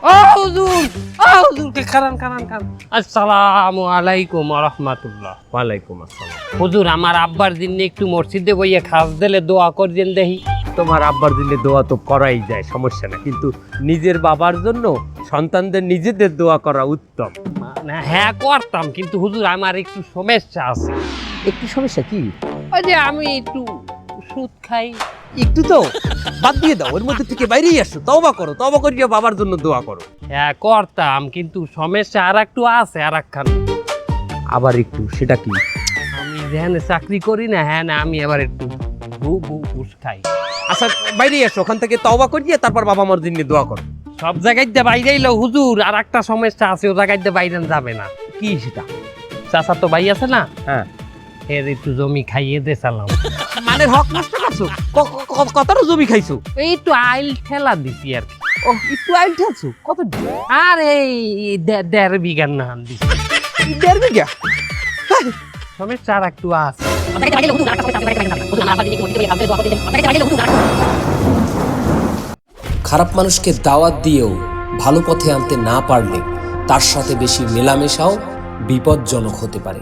হুজুর, হুজুর কে খারান খারান খারান। আসসালামু আলাইকুম ওয়া রাহমাতুল্লাহ। ওয়ালাইকুম আসসালাম। হুজুর আমার আব্বার জন্য একটু মসজিদে বইয়া খাস দিলে দোয়া করবেন দেখি। তোমার আব্বার দিলে দোয়া তো করাই যায়, সমস্যা না, কিন্তু নিজের বাবার জন্য সন্তানদের নিজেদের দোয়া করা উত্তম। না হ্যাঁ করতাম, কিন্তু হুজুর আমার একটু সমস্যা আছে। একটু সমস্যা কি? ওই যে আমি একটু সুদ খাই। একটু তো বাদ দিয়ে দাও, ওর মধ্যে থেকে বাইরেই আসো, তওবা করো, তওবা করিয়া বাবার জন্য দোয়া করো। হ্যাঁ করতাম, কিন্তু সমস্যা আর একটু আছে, আর একখান। আবার একটু, সেটা কি? আমি যেখানে চাকরি করি না, হ্যাঁ না, আমি আবার একটু ঘুষ খাই। আচ্ছা বাইরেই আসো, ওখান থেকে তওবা করিয়া তারপর বাবা মার জন্য দোয়া করো। সব জায়গায় দিয়ে বাইরে এলো হুজুর, আর একটা সমস্যা আছে, ও জায়গায় দিয়ে বাইরে যাবে না। কি সেটা? চাচা তো ভাই আছে না, হ্যাঁ, এর একটু জমি খাইয়ে দে চালাম। মানে হক নষ্ট করছো? কতটা জমি খাইছো? এই একটু আইল ঠেলা দিছি আর কি। ও একটু আইল ঠেলছো? কত? আর এই 1.5 বিঘার নাম দিছি। 1.5 বিঘা? সমস্যা আর একটু আছে। খারাপ মানুষকে দাওয়াত দিয়েও ভালো পথে আনতে না পারলে তার সাথে বেশি মেলামেশাও বিপজ্জনক হতে পারে।